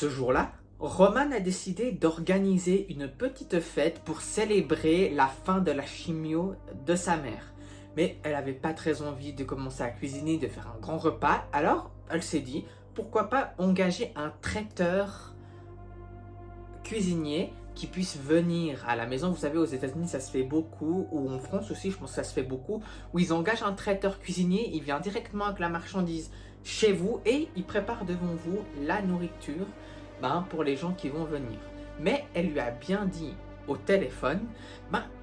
Ce jour-là, Roman a décidé d'organiser une petite fête pour célébrer la fin de la chimio de sa mère. Mais elle n'avait pas très envie de commencer à cuisiner, de faire un grand repas, alors elle s'est dit pourquoi pas engager un traiteur cuisinier qui puisse venir à la maison. Vous savez, aux États-Unis, ça se fait beaucoup, ou en France aussi, je pense que ça se fait beaucoup, où ils engagent un traiteur cuisinier, il vient directement avec la marchandise chez vous et il prépare devant vous la nourriture pour les gens qui vont venir. Mais elle lui a bien dit au téléphone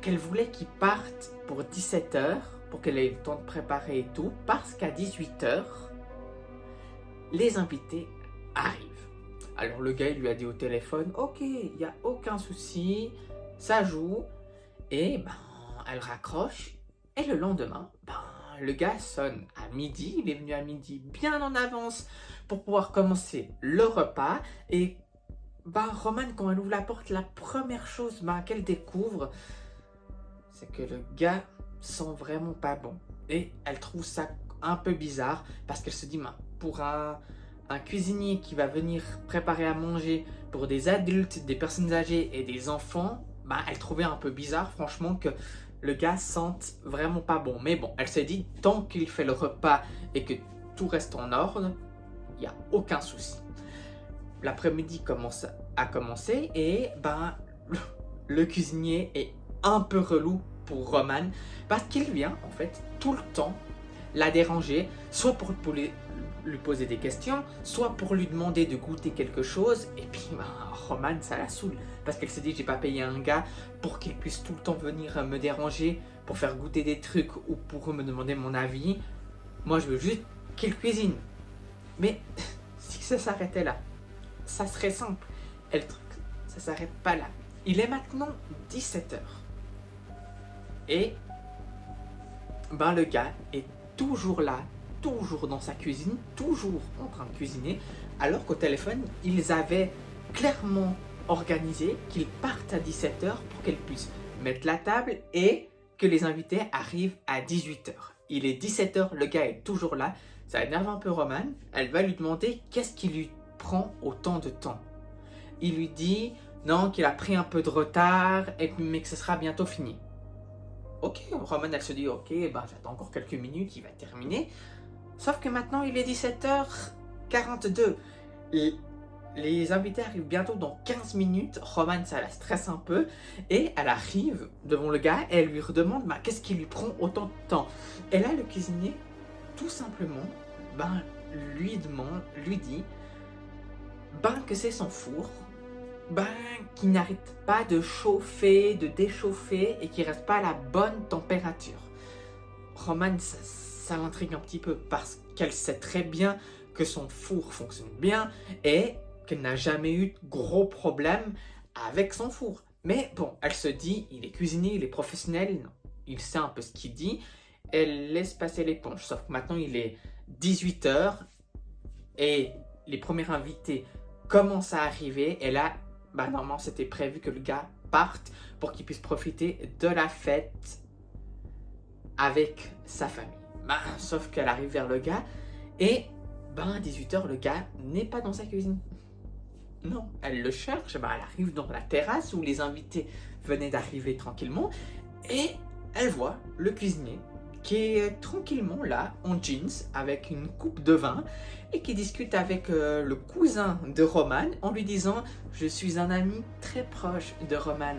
qu'elle voulait qu'il parte pour 17h, pour qu'elle ait le temps de préparer et tout, parce qu'à 18h, les invités arrivent. Alors le gars il lui a dit au téléphone, ok, il n'y a aucun souci, ça joue. Et elle raccroche. Et le lendemain, le gars sonne à midi. Il est venu à midi bien en avance pour pouvoir commencer le repas. Et Roman, quand elle ouvre la porte, la première chose qu'elle découvre, c'est que le gars sent vraiment pas bon. Et elle trouve ça un peu bizarre parce qu'elle se dit, pour un cuisinier qui va venir préparer à manger pour des adultes, des personnes âgées et des enfants, elle trouvait un peu bizarre franchement que le gars sente vraiment pas bon. Mais bon, elle s'est dit, tant qu'il fait le repas et que tout reste en ordre, il n'y a aucun souci. L'après-midi a commencé et le cuisinier est un peu relou pour Roman parce qu'il vient en fait tout le temps la déranger, soit pour lui poser des questions, soit pour lui demander de goûter quelque chose. Et puis Roman, ça la saoule parce qu'elle se dit, j'ai pas payé un gars pour qu'il puisse tout le temps venir me déranger pour faire goûter des trucs ou pour me demander mon avis. Moi je veux juste qu'il cuisine. Mais si ça s'arrêtait là, ça serait simple. Et le truc, ça s'arrête pas là. Il est maintenant 17h. Et le gars est toujours là, toujours dans sa cuisine, toujours en train de cuisiner, alors qu'au téléphone, ils avaient clairement organisé qu'ils partent à 17h pour qu'elle puisse mettre la table et que les invités arrivent à 18h. Il est 17h, le gars est toujours là, ça énerve un peu Roman. Elle va lui demander qu'est-ce qui lui prend autant de temps. Il lui dit non, qu'il a pris un peu de retard mais que ce sera bientôt fini. Ok, Roman elle se dit ok, j'attends encore quelques minutes, il va terminer. Sauf que maintenant il est 17h42. Les invités arrivent bientôt dans 15 minutes. Roman ça la stresse un peu. Et elle arrive devant le gars et elle lui redemande qu'est-ce qui lui prend autant de temps. Et là le cuisinier tout simplement lui dit que c'est son four, qui n'arrête pas de chauffer, de déchauffer et qui reste pas à la bonne température. Roman, ça l'intrigue un petit peu parce qu'elle sait très bien que son four fonctionne bien et qu'elle n'a jamais eu de gros problèmes avec son four. Mais bon, elle se dit, il est cuisinier, il est professionnel, il sait un peu ce qu'il dit, elle laisse passer l'éponge. Sauf que maintenant il est 18h et les premiers invités commencent à arriver et là, normalement c'était prévu que le gars parte pour qu'il puisse profiter de la fête avec sa famille. Sauf qu'elle arrive vers le gars et à 18h le gars n'est pas dans sa cuisine. Non, elle le cherche, elle arrive dans la terrasse où les invités venaient d'arriver tranquillement et elle voit le cuisinier qui est tranquillement là, en jeans, avec une coupe de vin, et qui discute avec le cousin de Roman, en lui disant « Je suis un ami très proche de Roman ».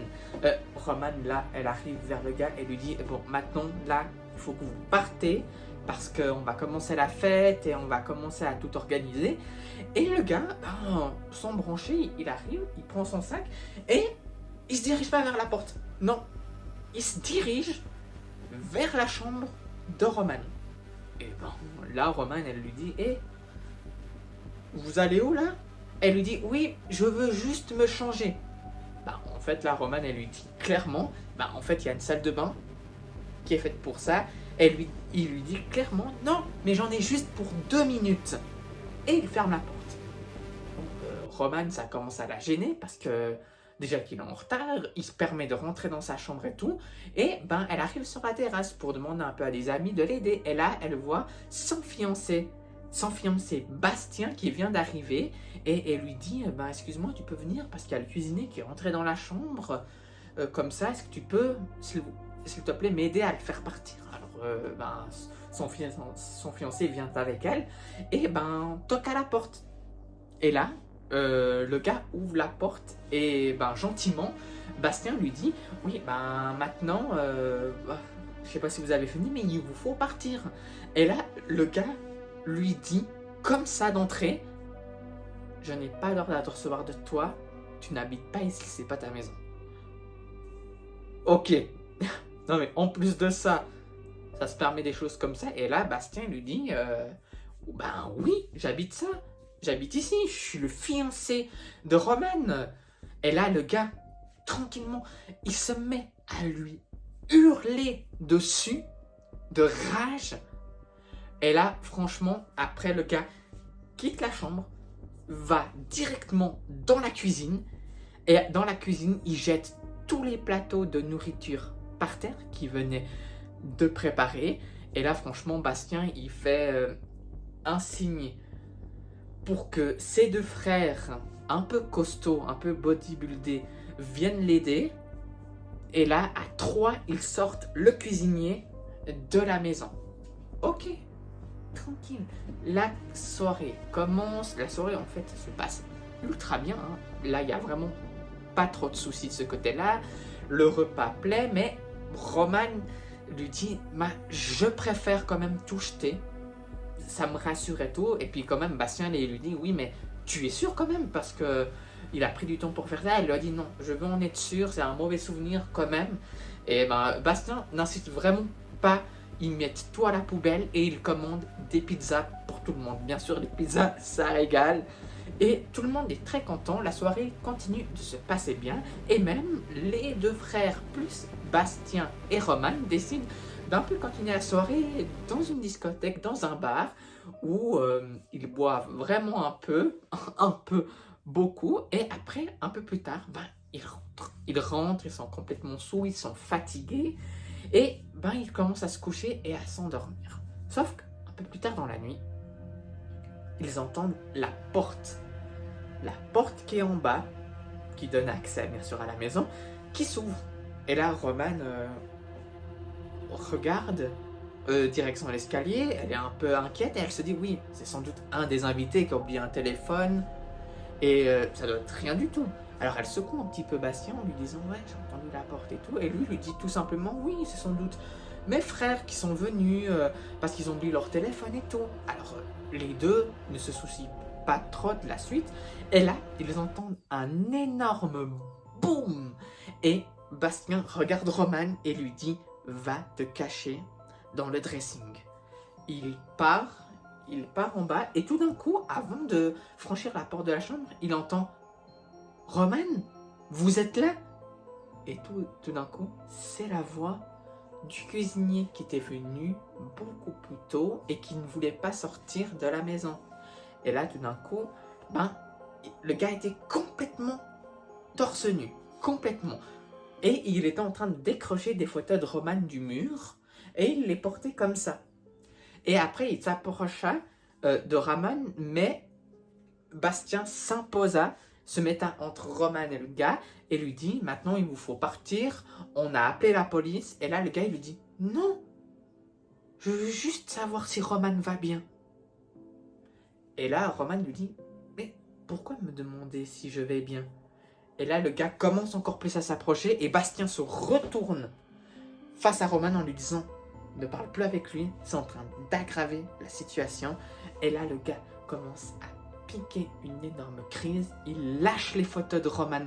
Roman, là, elle arrive vers le gars et lui dit « Bon, maintenant, là, il faut que vous partez, parce qu'on va commencer la fête et on va commencer à tout organiser. » Et le gars, sans brancher, il arrive, il prend son sac, et il se dirige pas vers la porte. Non, il se dirige vers la chambre de Roman. Et là, Roman, elle lui dit vous allez où là? Elle lui dit oui, je veux juste me changer. En fait, là, Roman, elle lui dit clairement en fait, il y a une salle de bain qui est faite pour ça. Il lui dit clairement non, mais j'en ai juste pour 2 minutes. Et il ferme la porte. Donc, Roman, ça commence à la gêner parce que déjà qu'il est en retard, il se permet de rentrer dans sa chambre et tout. Et elle arrive sur la terrasse pour demander un peu à des amis de l'aider. Et là, elle voit son fiancé son fiancé Bastien qui vient d'arriver et lui dit excuse-moi, tu peux venir parce qu'il y a le cuisinier qui est rentré dans la chambre comme ça, est-ce que tu peux s'il te plaît m'aider à le faire partir. Alors son fiancé vient avec elle et toque à la porte. Et là le gars ouvre la porte et gentiment Bastien lui dit oui maintenant je sais pas si vous avez fini mais il vous faut partir. Et là le gars lui dit comme ça d'entrée, je n'ai pas l'ordre de te recevoir de toi, tu n'habites pas ici, c'est pas ta maison. Ok. Non mais en plus de ça, ça se permet des choses comme ça. Et là Bastien lui dit oui, j'habite ici, je suis le fiancé de Romane. Et là le gars, tranquillement, il se met à lui hurler dessus de rage. Et là, franchement, après le gars quitte la chambre, va directement dans la cuisine. Et dans la cuisine, il jette tous les plateaux de nourriture par terre qu'il venait de préparer. Et là, franchement, Bastien, il fait un signe pour que ses deux frères, un peu costauds, un peu bodybuildés, viennent l'aider. Et là, à trois, ils sortent le cuisinier de la maison. Ok, tranquille. La soirée commence. La soirée, en fait, se passe ultra bien. Là, il n'y a vraiment pas trop de soucis de ce côté-là. Le repas plaît, mais Roman lui dit je préfère quand même tout jeter. Ça me rassure et tout. Et puis, quand même, Bastien lui dit oui, mais tu es sûr quand même parce que il a pris du temps pour faire ça. Elle lui a dit non, je veux en être sûr, c'est un mauvais souvenir quand même. Et Bastien n'insiste vraiment pas. Ils mettent tout à la poubelle et ils commandent des pizzas pour tout le monde. Bien sûr, les pizzas, ça régale. Et tout le monde est très content. La soirée continue de se passer bien. Et même les deux frères, plus Bastien et Roman, décident d'un peu continuer la soirée dans une discothèque, dans un bar, où ils boivent vraiment un peu beaucoup. Et après, un peu plus tard, ils rentrent. Ils rentrent, ils sont complètement saouls, ils sont fatigués. Et ils commencent à se coucher et à s'endormir. Sauf qu'un peu plus tard dans la nuit, ils entendent la porte qui est en bas, qui donne accès bien sûr à la maison, qui s'ouvre. Et là, Roman regarde direction l'escalier, elle est un peu inquiète et elle se dit oui, c'est sans doute un des invités qui a oublié un téléphone et ça doit être rien du tout. Alors elle secoue un petit peu Bastien en lui disant ouais, j'ai entendu la porte et tout, et lui dit tout simplement oui, c'est sans doute mes frères qui sont venus parce qu'ils ont oublié leur téléphone et tout. Alors les deux ne se soucient pas trop de la suite, et là ils entendent un énorme boum et Bastien regarde Roman et lui dit va te cacher dans le dressing. Il part en bas et tout d'un coup, avant de franchir la porte de la chambre, il entend Roman, vous êtes là? Et tout d'un coup, c'est la voix du cuisinier qui était venu beaucoup plus tôt et qui ne voulait pas sortir de la maison. Et là, tout d'un coup, le gars était complètement torse nu, complètement. Et il était en train de décrocher des photos de Roman du mur et il les portait comme ça. Et après, il s'approcha de Roman, mais Bastien s'imposa, se mettant entre Roman et le gars et lui dit maintenant il vous faut partir, on a appelé la police. Et là le gars il lui dit non, je veux juste savoir si Roman va bien. Et là Roman lui dit mais pourquoi me demander si je vais bien? Et là le gars commence encore plus à s'approcher et Bastien se retourne face à Roman en lui disant ne parle plus avec lui, c'est en train d'aggraver la situation. Et là le gars commence à piquer une énorme crise, il lâche les photos de Roman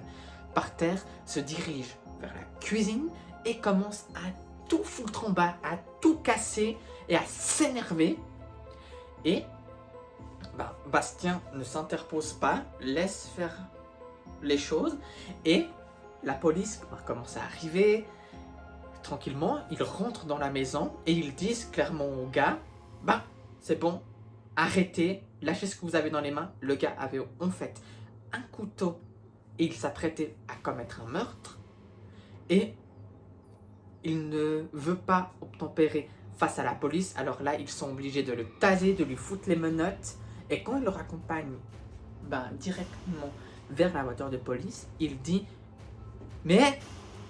par terre, se dirige vers la cuisine et commence à tout foutre en bas, à tout casser et à s'énerver. Et Bastien ne s'interpose pas, laisse faire les choses et la police commence à arriver tranquillement. Ils rentrent dans la maison et ils disent clairement au gars c'est bon, arrêtez, lâchez ce que vous avez dans les mains. Le gars avait en fait un couteau et il s'apprêtait à commettre un meurtre et il ne veut pas obtempérer face à la police. Alors là, ils sont obligés de le taser, de lui foutre les menottes. Et quand il le raccompagne directement vers la voiture de police, il dit « Mais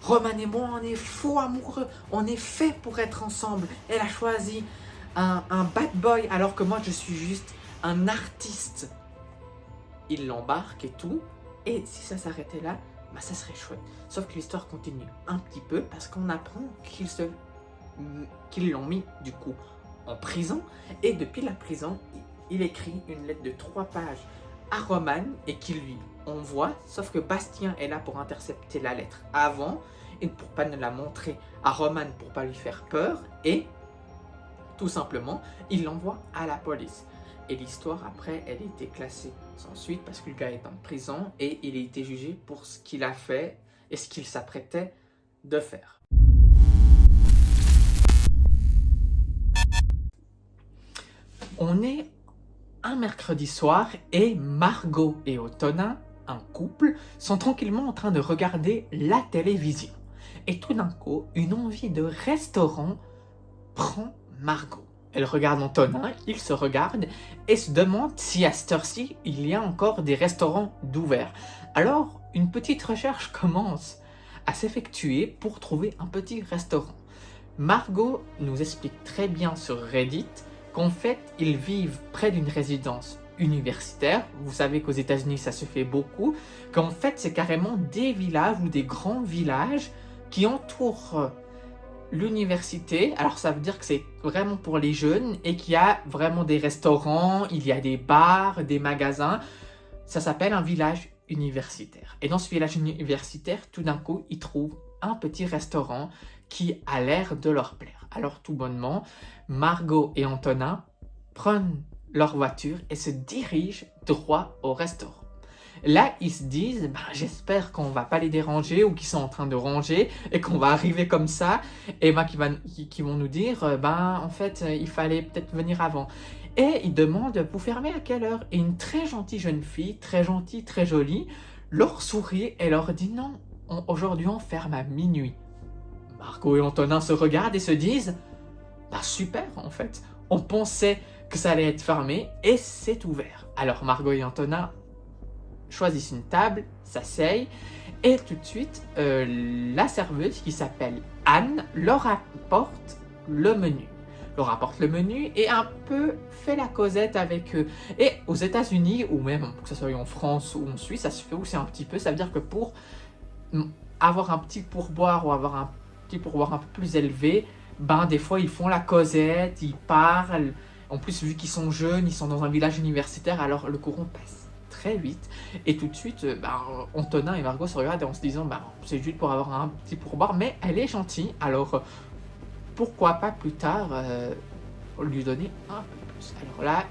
Roman et moi, on est faux amoureux, on est fait pour être ensemble. Elle a choisi un bad boy alors que moi, je suis juste un artiste. » Il l'embarque et tout. Et si ça s'arrêtait là, ça serait chouette. Sauf que l'histoire continue un petit peu parce qu'on apprend qu'ils l'ont mis du coup en prison. Et depuis la prison, il écrit une lettre de 3 pages à Roman et qu'il lui envoie. Sauf que Bastien est là pour intercepter la lettre avant et pour pas ne la montrer à Roman pour pas lui faire peur. Et tout simplement, il l'envoie à la police. Et l'histoire, après, elle a été classée sans suite parce que le gars est en prison et il a été jugé pour ce qu'il a fait et ce qu'il s'apprêtait de faire. On est un mercredi soir et Margot et Antonin, un couple, sont tranquillement en train de regarder la télévision. Et tout d'un coup, une envie de restaurant prend Margot. Elle regarde Antonin, il se regarde et se demande si à cette heure-ci, il y a encore des restaurants d'ouverts. Alors, une petite recherche commence à s'effectuer pour trouver un petit restaurant. Margot nous explique très bien sur Reddit qu'en fait, ils vivent près d'une résidence universitaire. Vous savez qu'aux États-Unis, ça se fait beaucoup. Qu'en fait, c'est carrément des villages ou des grands villages qui entourent l'université. Alors ça veut dire que c'est vraiment pour les jeunes et qu'il y a vraiment des restaurants, il y a des bars, des magasins. Ça s'appelle un village universitaire. Et dans ce village universitaire, tout d'un coup, ils trouvent un petit restaurant qui a l'air de leur plaire. Alors tout bonnement, Margot et Antonin prennent leur voiture et se dirigent droit au restaurant. Là, ils se disent, j'espère qu'on va pas les déranger ou qu'ils sont en train de ranger et qu'on va arriver comme ça et qu'ils vont nous dire, en fait, il fallait peut-être venir avant. Et ils demandent, vous fermez à quelle heure? Et une très gentille jeune fille, très gentille, très jolie, leur sourit et leur dit, non, aujourd'hui on ferme à minuit. Margot et Antonin se regardent et se disent, super en fait, on pensait que ça allait être fermé et c'est ouvert. Alors Margot et Antonin choisissent une table, s'asseyent et tout de suite, la serveuse qui s'appelle Anne leur apporte le menu. Leur apporte le menu et un peu fait la causette avec eux. Et aux États-Unis, ou même que ce soit en France ou en Suisse, ça se fait aussi un petit peu. Ça veut dire que pour avoir un petit pourboire ou avoir un petit pourboire un peu plus élevé, des fois ils font la causette, ils parlent. En plus, vu qu'ils sont jeunes, ils sont dans un village universitaire, alors le courant passe très vite. Et tout de suite, Antonin et Margot se regardent en se disant, c'est juste pour avoir un petit pourboire, mais elle est gentille, alors pourquoi pas plus tard lui donner un peu plus. Alors là,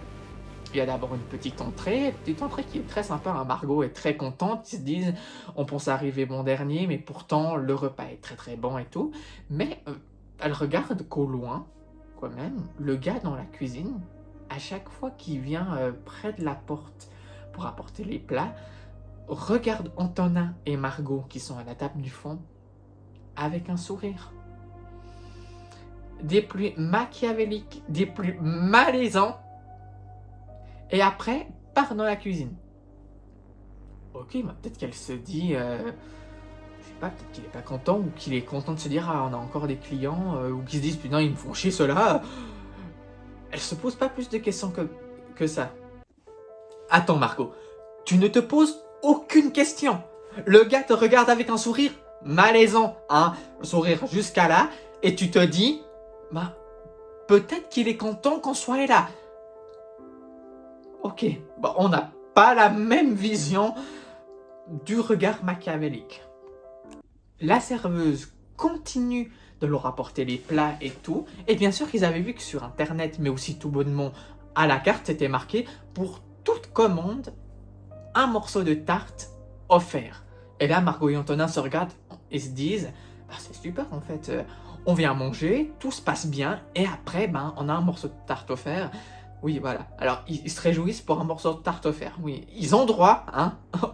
il y a d'abord une petite entrée qui est très sympa. Margot est très contente, ils se disent, on pense arriver bon dernier, mais pourtant le repas est très très bon et tout. Mais elle regarde qu'au loin, quand même, le gars dans la cuisine, à chaque fois qu'il vient près de la porte pour apporter les plats, regarde Antonin et Margot qui sont à la table du fond avec un sourire. Des plus machiavéliques, des plus malaisants, et après, part dans la cuisine. Ok, peut-être qu'elle se dit, je sais pas, peut-être qu'il est pas content, ou qu'il est content de se dire, on a encore des clients, ou qu'ils se disent, putain, ils me font chier ceux-là. Elle se pose pas plus de questions que ça. Attends Margot, tu ne te poses aucune question. Le gars te regarde avec un sourire malaisant, le sourire jusqu'à là, et tu te dis, peut-être qu'il est content qu'on soit là. Ok, on n'a pas la même vision du regard machiavélique. La serveuse continue de leur apporter les plats et tout, et bien sûr qu'ils avaient vu que sur internet, mais aussi tout bonnement à la carte, c'était marqué pour toute commande, un morceau de tarte offert. Et là, Margot et Antonin se regardent et se disent, c'est super en fait, on vient manger, tout se passe bien, et après, on a un morceau de tarte offert. Oui, voilà. Alors, ils se réjouissent pour un morceau de tarte offert. Oui, ils ont droit,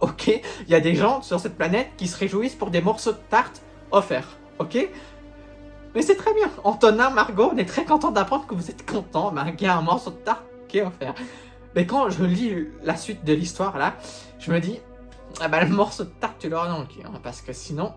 ok. Il y a des gens sur cette planète qui se réjouissent pour des morceaux de tarte offerts, ok. Mais c'est très bien. Antonin, Margot, on est très content d'apprendre que vous êtes contents. Ben, qu'il y a un morceau de tarte qui est offert. Mais quand je lis la suite de l'histoire, là, je me dis, ah ben, le morceau de tarte, tu l'auras dans le cul. Hein, parce que sinon,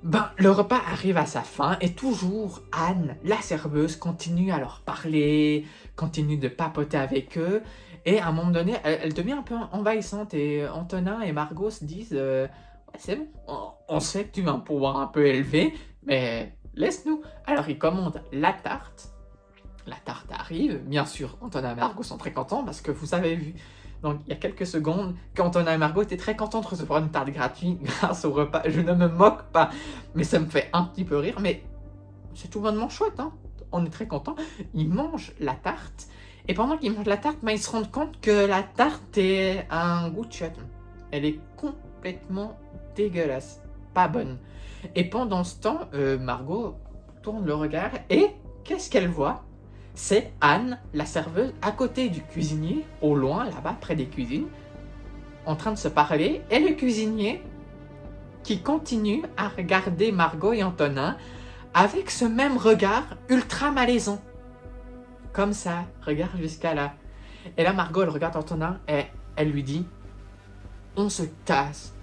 ben, le repas arrive à sa fin et toujours Anne, la serveuse, continue à leur parler, continue de papoter avec eux. Et à un moment donné, elle devient un peu envahissante et Antonin et Margot se disent ouais, c'est bon, on sait que tu as un pouvoir un peu élevé, mais laisse-nous. Alors ils commandent la tarte. La tarte arrive, bien sûr, Antonin et Margot sont très contents parce que vous avez vu, donc il y a quelques secondes, qu'Antonin et Margot étaient très contents de recevoir une tarte gratuite grâce au repas. Je ne me moque pas, mais ça me fait un petit peu rire, mais c'est tout bonnement chouette, hein. On est très contents. Ils mangent la tarte, et pendant qu'ils mangent la tarte, ben, ils se rendent compte que la tarte a un goût de chiotte. Elle est complètement dégueulasse, pas bonne. Et pendant ce temps, Margot tourne le regard, et qu'est-ce qu'elle voit? C'est Anne, la serveuse, à côté du cuisinier, au loin, là-bas, près des cuisines, en train de se parler, et le cuisinier qui continue à regarder Margot et Antonin avec ce même regard ultra malaisant. Comme ça, regarde jusqu'à là. Et là, Margot, elle regarde Antonin et elle lui dit « On se casse,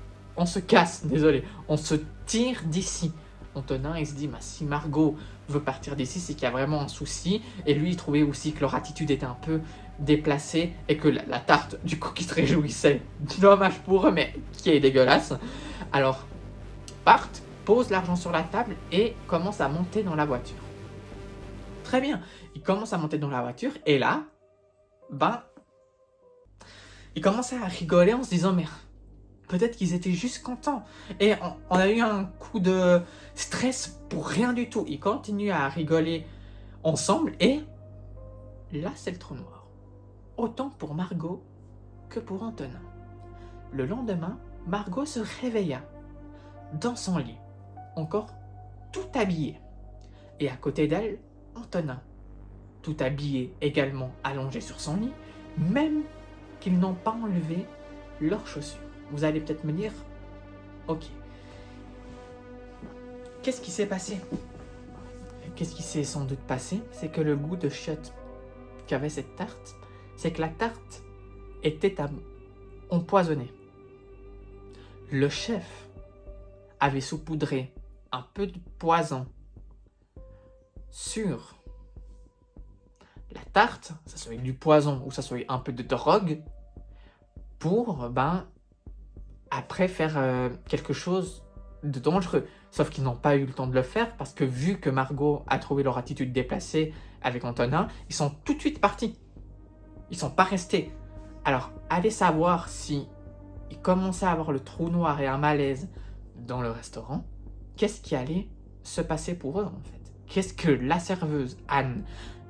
désolé, on se tire d'ici. » Antonin, il se dit, bah, si Margot veut partir d'ici, c'est qu'il y a vraiment un souci. Et lui, il trouvait aussi que leur attitude était un peu déplacée et que la tarte, du coup, qui se réjouissait, dommage pour eux, mais qui est dégueulasse. Alors, partent, posent l'argent sur la table et commencent à monter dans la voiture. Très bien, ils commencent à monter dans la voiture et là, ben, ils commencent à rigoler en se disant, mais peut-être qu'ils étaient juste contents. Et on a eu un coup de stress pour rien du tout. Ils continuent à rigoler ensemble et là, c'est le trou noir. Autant pour Margot que pour Antonin. Le lendemain, Margot se réveilla dans son lit, encore tout habillée. Et à côté d'elle, Antonin, tout habillé également allongé sur son lit, même qu'ils n'ont pas enlevé leurs chaussures. Vous allez peut-être me dire, ok, qu'est-ce qui s'est passé? Qu'est-ce qui s'est sans doute passé? C'est que le goût de chiotte qu'avait cette tarte, c'est que la tarte était empoisonnée. Le chef avait saupoudré un peu de poison sur la tarte, ça soit du poison ou ça soit un peu de drogue, pour, après faire quelque chose de dangereux. Sauf qu'ils n'ont pas eu le temps de le faire parce que vu que Margot a trouvé leur attitude déplacée avec Antonin, ils sont tout de suite partis. Ils ne sont pas restés. Alors, allez savoir si ils commençaient à avoir le trou noir et un malaise dans le restaurant, qu'est-ce qui allait se passer pour eux en fait? Qu'est-ce que la serveuse, Anne,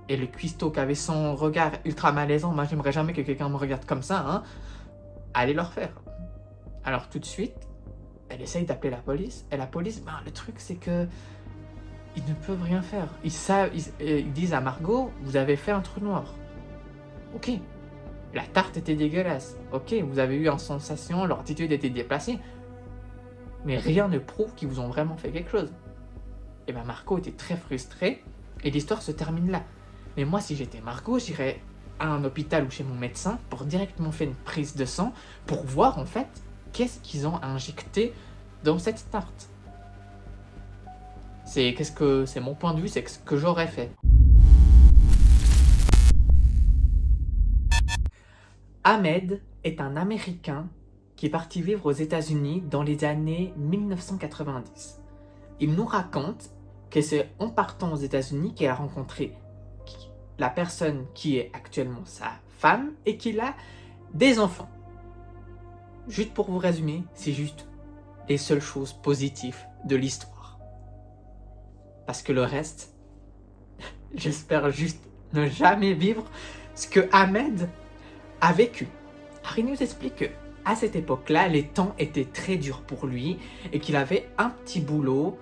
et le cuistot qui avait son regard ultra malaisant, moi j'aimerais jamais que quelqu'un me regarde comme ça, hein, allez leur faire. Alors tout de suite, elle essaye d'appeler la police, et la police, le truc c'est que ils ne peuvent rien faire. Ils disent à Margot, vous avez fait un trou noir. Ok, la tarte était dégueulasse. Ok, vous avez eu une sensation, leur attitude était déplacée. Mais rien ne prouve qu'ils vous ont vraiment fait quelque chose. Et Margot était très frustrée, et l'histoire se termine là. Mais moi, si j'étais Margot, j'irais à un hôpital ou chez mon médecin pour directement faire une prise de sang, pour voir en fait qu'est-ce qu'ils ont injecté dans cette tarte. C'est mon point de vue, c'est ce que j'aurais fait. Ahmed est un Américain qui est parti vivre aux États-Unis dans les années 1990. Il nous raconte que c'est en partant aux États-Unis qu'il a rencontré la personne qui est actuellement sa femme et qu'il a des enfants. Juste pour vous résumer, c'est juste les seules choses positives de l'histoire. Parce que le reste, j'espère juste ne jamais vivre ce que Ahmed a vécu. Alors il nous explique que à cette époque-là, les temps étaient très durs pour lui et qu'il avait un petit boulot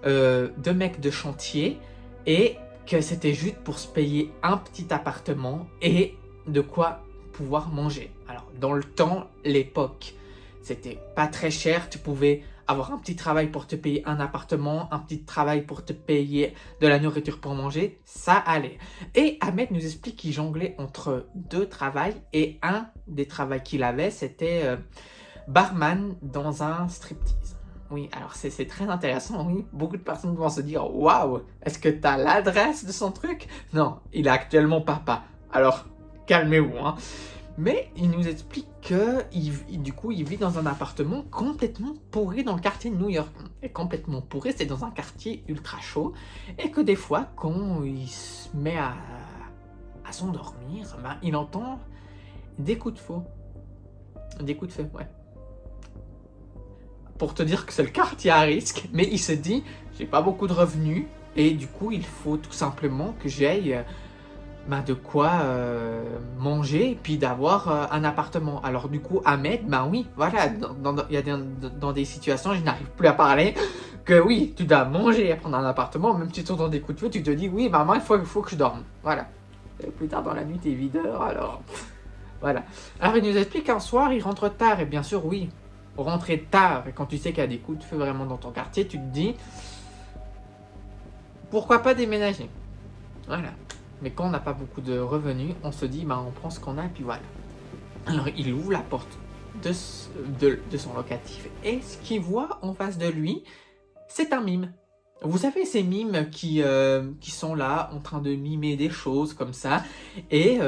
de mec de chantier et que c'était juste pour se payer un petit appartement et de quoi pouvoir manger. Alors dans le temps, l'époque, c'était pas très cher, tu pouvais avoir un petit travail pour te payer un appartement, un petit travail pour te payer de la nourriture pour manger, ça allait. Et Ahmed nous explique qu'il jonglait entre 2 travails et un des travails qu'il avait, c'était barman dans un striptease. Oui, alors c'est très intéressant, oui. Beaucoup de personnes vont se dire « Waouh, est-ce que tu as l'adresse de son truc ?» Non, il est actuellement papa. Alors, calmez-vous, hein. Mais il nous explique que du coup, il vit dans un appartement complètement pourri dans le quartier de New York. Et complètement pourri, c'est dans un quartier ultra chaud. Et que des fois, quand il se met à s'endormir, ben, il entend des coups de feu. Des coups de feu, ouais. Pour te dire que c'est le quartier à risque, mais il se dit, j'ai pas beaucoup de revenus, et du coup, il faut tout simplement que j'aille de quoi manger, et puis d'avoir un appartement. Alors du coup, Ahmed, ben oui, voilà, il y a dans des situations, je n'arrive plus à parler, que oui, tu dois manger et prendre un appartement, même si tu entends des coups de feu, tu te dis, oui, maman, il faut que je dorme. Voilà. Et plus tard dans la nuit, t'es videur, alors... Voilà. Alors il nous explique qu'un soir, il rentre tard, et bien sûr, oui, rentrer tard, et quand tu sais qu'il y a des coups de feu vraiment dans ton quartier, tu te dis, pourquoi pas déménager? Voilà. Mais quand on n'a pas beaucoup de revenus, on se dit, on prend ce qu'on a, et puis voilà. Alors il ouvre la porte de son locatif, et ce qu'il voit en face de lui, c'est un mime. Vous savez, ces mimes qui sont là, en train de mimer des choses comme ça, et...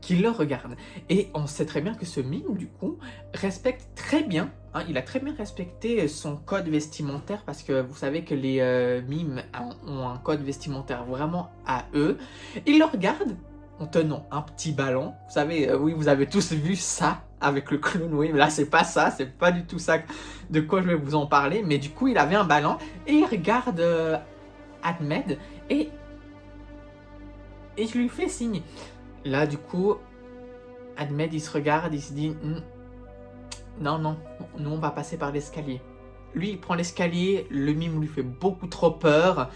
qui le regarde. Et on sait très bien que ce mime, du coup, respecte très bien, il a très bien respecté son code vestimentaire, parce que vous savez que les mimes ont un code vestimentaire vraiment à eux. Il le regarde en tenant un petit ballon. Vous savez, oui, vous avez tous vu ça avec le clown, oui, mais là, c'est pas ça, c'est pas du tout ça de quoi je vais vous en parler. Mais du coup, il avait un ballon, et il regarde Ahmed, et je lui fais signe. Là, du coup, Ahmed, il se regarde, il se dit non, nous, on va passer par l'escalier. Lui, il prend l'escalier, le mime lui fait beaucoup trop peur.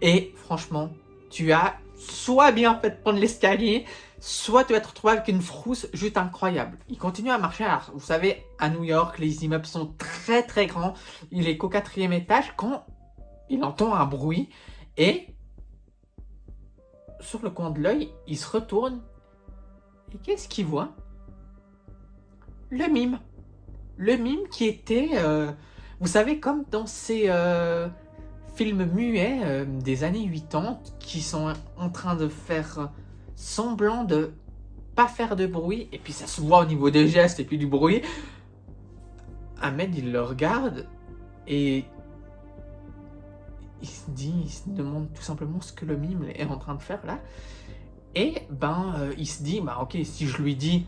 Et franchement, tu as soit bien fait de prendre l'escalier, soit tu vas te retrouver avec une frousse juste incroyable. Il continue à marcher. Alors, vous savez, à New York, les immeubles sont très très grands. Il est qu'au 4e étage quand il entend un bruit. Et sur le coin de l'œil, il se retourne. Et qu'est-ce qu'il voit? Le mime. Le mime qui était, vous savez, comme dans ces films muets des années 80 qui sont en train de faire semblant de pas faire de bruit. Et puis ça se voit au niveau des gestes et puis du bruit. Ahmed, il le regarde et il se demande tout simplement ce que le mime est en train de faire là. Et il se dit, ok, si je lui dis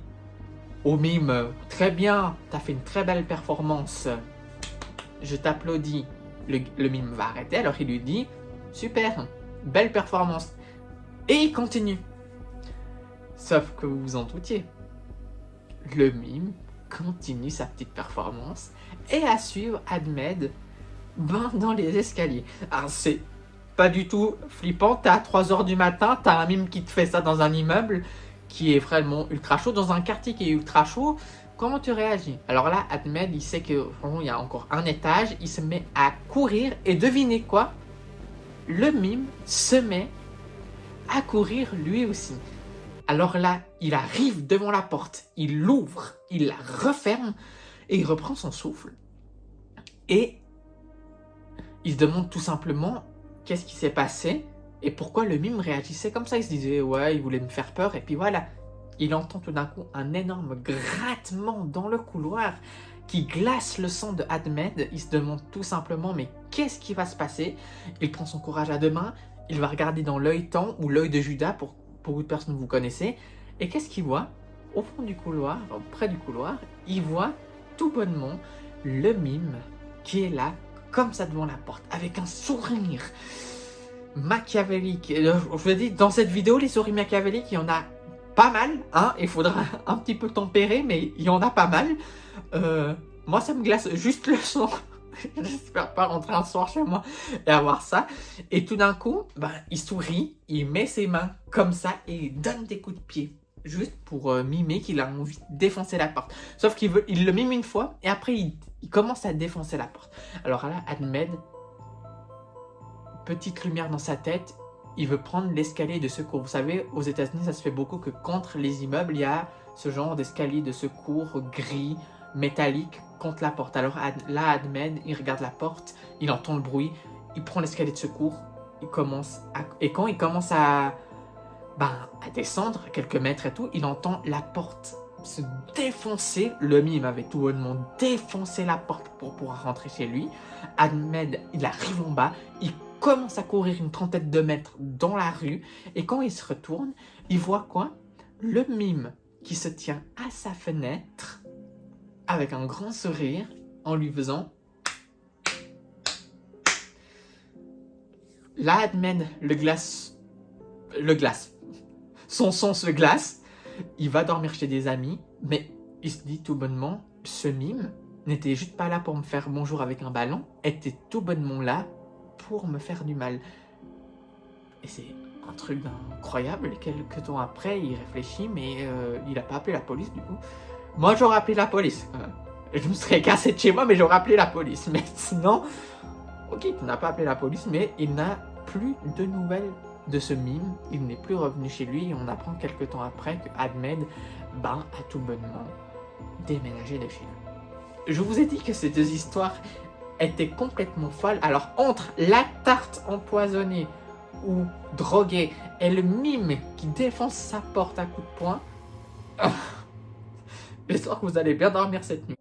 au mime, très bien, t'as fait une très belle performance, je t'applaudis, le mime va arrêter. Alors il lui dit, super, belle performance. Et il continue. Sauf que vous vous en doutiez, le mime continue sa petite performance et à suivre Ahmed dans les escaliers. Alors c'est pas du tout flippant, t'es à 3h du matin, t'as un mime qui te fait ça dans un immeuble qui est vraiment ultra chaud, dans un quartier qui est ultra chaud, comment tu réagis? Alors là, Ahmed, il sait que franchement, il y a encore un étage, il se met à courir, et devinez quoi? Le mime se met à courir lui aussi. Alors là, il arrive devant la porte, il l'ouvre, il la referme, et il reprend son souffle. Et il se demande tout simplement qu'est-ce qui s'est passé et pourquoi le mime réagissait comme ça. Il se disait, ouais, il voulait me faire peur. Et puis voilà, il entend tout d'un coup un énorme grattement dans le couloir qui glace le sang de Ahmed. Il se demande tout simplement, mais qu'est-ce qui va se passer? Il prend son courage à deux mains, il va regarder dans l'œil tend ou l'œil de Judas, pour beaucoup de personnes vous connaissez. Et qu'est-ce qu'il voit? Au fond du couloir, près du couloir, il voit tout bonnement le mime qui est là, comme ça devant la porte, avec un sourire machiavélique. Je vous dis, dans cette vidéo, les sourires machiavéliques, il y en a pas mal, hein. Il faudra un petit peu tempérer, mais il y en a pas mal. Moi, ça me glace juste le sang. J'espère pas rentrer un soir chez moi et avoir ça. Et tout d'un coup, il sourit, il met ses mains comme ça et il donne des coups de pied. Juste pour mimer qu'il a envie de défoncer la porte. Sauf qu'il le mime une fois et après Il commence à défoncer la porte. Alors là, Ahmed, petite lumière dans sa tête, il veut prendre l'escalier de secours. Vous savez, aux États-Unis, ça se fait beaucoup que contre les immeubles, il y a ce genre d'escalier de secours gris, métallique, contre la porte. Alors là, Ahmed, il regarde la porte, il entend le bruit, il prend l'escalier de secours, et quand il commence à descendre à quelques mètres et tout, il entend la porte se défoncer. Le mime avait tout bonnement défoncé la porte pour pouvoir rentrer chez lui. Ahmed, il arrive en bas, il commence à courir une trentaine de mètres dans la rue, et quand il se retourne, il voit quoi? Le mime qui se tient à sa fenêtre avec un grand sourire en lui faisant... Là, Ahmed, son sang se glace, il va dormir chez des amis, mais il se dit tout bonnement, ce mime n'était juste pas là pour me faire bonjour avec un ballon, était tout bonnement là pour me faire du mal. Et c'est un truc incroyable. Quelques temps après, il réfléchit, mais il n'a pas appelé la police du coup. Moi, j'aurais appelé la police. Je me serais cassé de chez moi, mais j'aurais appelé la police. Mais sinon, ok, il n'a pas appelé la police, mais il n'a plus de nouvelles de ce mime. Il n'est plus revenu chez lui, et on apprend quelques temps après que Ahmed a tout bonnement déménagé de chez lui. Je vous ai dit que ces deux histoires étaient complètement folles. Alors, entre la tarte empoisonnée ou droguée et le mime qui défonce sa porte à coups de poing, j'espère que vous allez bien dormir cette nuit.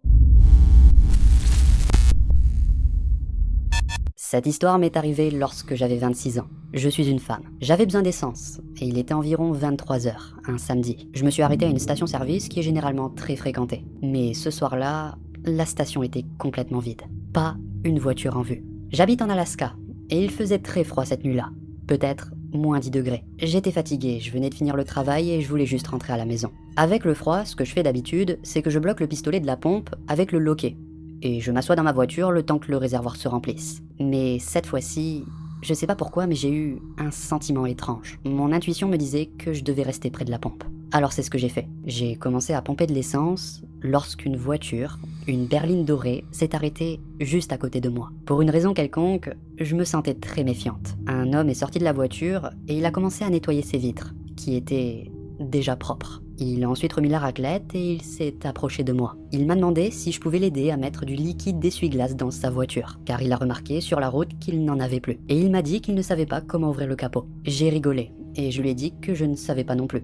Cette histoire m'est arrivée lorsque j'avais 26 ans. Je suis une femme. J'avais besoin d'essence, et il était environ 23h, un samedi. Je me suis arrêté à une station-service qui est généralement très fréquentée. Mais ce soir-là, la station était complètement vide. Pas une voiture en vue. J'habite en Alaska, et il faisait très froid cette nuit-là. Peut-être moins 10 degrés. J'étais fatigué, je venais de finir le travail et je voulais juste rentrer à la maison. Avec le froid, ce que je fais d'habitude, c'est que je bloque le pistolet de la pompe avec le loquet. Et je m'assois dans ma voiture le temps que le réservoir se remplisse. Mais cette fois-ci, je sais pas pourquoi, mais j'ai eu un sentiment étrange. Mon intuition me disait que je devais rester près de la pompe. Alors c'est ce que j'ai fait. J'ai commencé à pomper de l'essence lorsqu'une voiture, une berline dorée, s'est arrêtée juste à côté de moi. Pour une raison quelconque, je me sentais très méfiante. Un homme est sorti de la voiture et il a commencé à nettoyer ses vitres, qui étaient déjà propres. Il a ensuite remis la raclette et il s'est approché de moi. Il m'a demandé si je pouvais l'aider à mettre du liquide d'essuie-glace dans sa voiture, car il a remarqué sur la route qu'il n'en avait plus. Et il m'a dit qu'il ne savait pas comment ouvrir le capot. J'ai rigolé, et je lui ai dit que je ne savais pas non plus.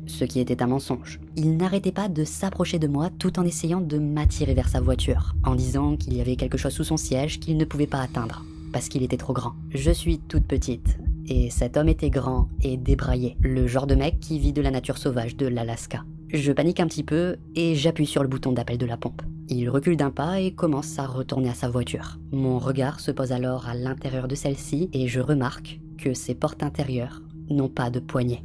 Ce qui était un mensonge. Il n'arrêtait pas de s'approcher de moi tout en essayant de m'attirer vers sa voiture, en disant qu'il y avait quelque chose sous son siège qu'il ne pouvait pas atteindre, parce qu'il était trop grand. Je suis toute petite. Et cet homme était grand et débraillé, le genre de mec qui vit de la nature sauvage de l'Alaska. Je panique un petit peu et j'appuie sur le bouton d'appel de la pompe. Il recule d'un pas et commence à retourner à sa voiture. Mon regard se pose alors à l'intérieur de celle-ci et je remarque que ses portes intérieures n'ont pas de poignée.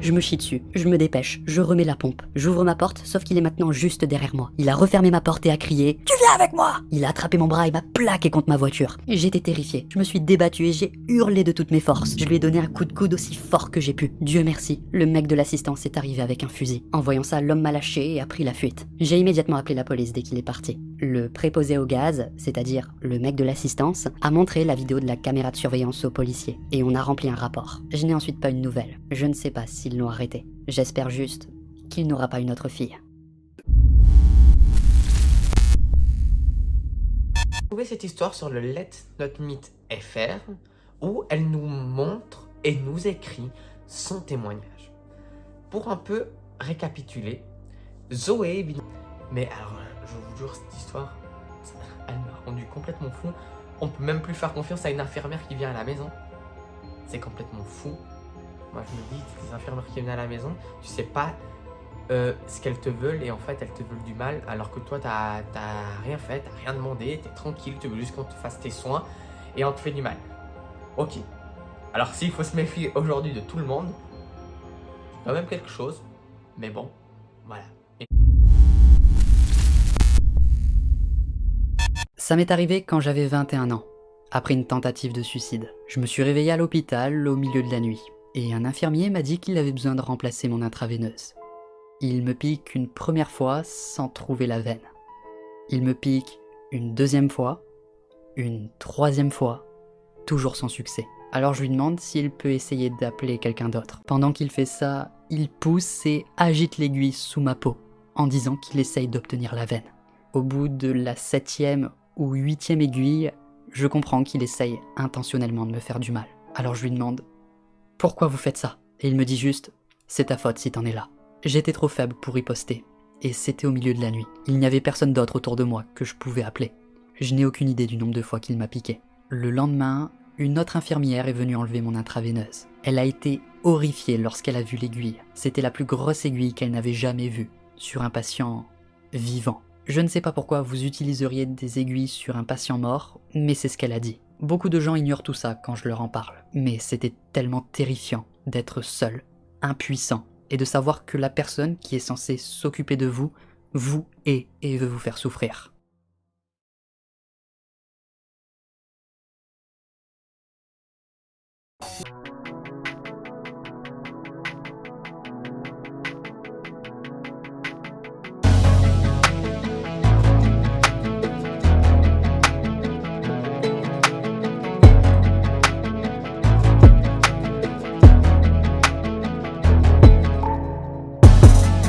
Je me chie dessus, je me dépêche, je remets la pompe. J'ouvre ma porte, sauf qu'il est maintenant juste derrière moi. Il a refermé ma porte et a crié « Tu viens avec moi !» Il a attrapé mon bras et m'a plaqué contre ma voiture. J'étais terrifié, je me suis débattu et j'ai hurlé de toutes mes forces. Je lui ai donné un coup de coude aussi fort que j'ai pu. Dieu merci, le mec de l'assistance est arrivé avec un fusil. En voyant ça, l'homme m'a lâché et a pris la fuite. J'ai immédiatement appelé la police dès qu'il est parti. Le préposé au gaz, c'est-à-dire le mec de l'assistance, a montré la vidéo de la caméra de surveillance aux policiers et on a rempli un rapport. Je n'ai ensuite pas une nouvelle. Je ne sais pas s'ils l'ont arrêté. J'espère juste qu'il n'aura pas une autre fille. Trouvez cette histoire sur le Let's Not Meet FR où elle nous montre et nous écrit son témoignage. Pour un peu récapituler, Zoé, mais alors je vous jure, cette histoire, elle m'a rendu complètement fou. On peut même plus faire confiance à une infirmière qui vient à la maison. C'est complètement fou. Moi je me dis, les infirmières qui viennent à la maison, tu sais pas ce qu'elles te veulent et en fait elles te veulent du mal alors que toi t'as rien fait, t'as rien demandé, t'es tranquille, tu veux juste qu'on te fasse tes soins et on te fait du mal. Ok. Alors s'il faut se méfier aujourd'hui de tout le monde, il y a même quelque chose, mais bon, voilà. Ça m'est arrivé quand j'avais 21 ans, après une tentative de suicide. Je me suis réveillé à l'hôpital au milieu de la nuit, et un infirmier m'a dit qu'il avait besoin de remplacer mon intraveineuse. Il me pique une première fois sans trouver la veine. Il me pique Une deuxième fois, une troisième fois, toujours sans succès. Alors je lui demande s'il peut essayer d'appeler quelqu'un d'autre. Pendant qu'il fait ça, il pousse et agite l'aiguille sous ma peau, en disant qu'il essaye d'obtenir la veine. Au bout de la 7e ou 8e aiguille, je comprends qu'il essaye intentionnellement de me faire du mal. Alors je lui demande « Pourquoi vous faites ça ?» Et il me dit juste « C'est ta faute si t'en es là ». J'étais trop faible pour riposter, et c'était au milieu de la nuit. Il n'y avait personne d'autre autour de moi que je pouvais appeler. Je n'ai aucune idée du nombre de fois qu'il m'a piqué. Le lendemain, une autre infirmière est venue enlever mon intraveineuse. Elle a été horrifiée lorsqu'elle a vu l'aiguille. C'était la plus grosse aiguille qu'elle n'avait jamais vue, sur un patient vivant. Je ne sais pas pourquoi vous utiliseriez des aiguilles sur un patient mort, mais c'est ce qu'elle a dit. Beaucoup de gens ignorent tout ça quand je leur en parle, mais c'était tellement terrifiant d'être seul, impuissant, et de savoir que la personne qui est censée s'occuper de vous, vous hait et veut vous faire souffrir.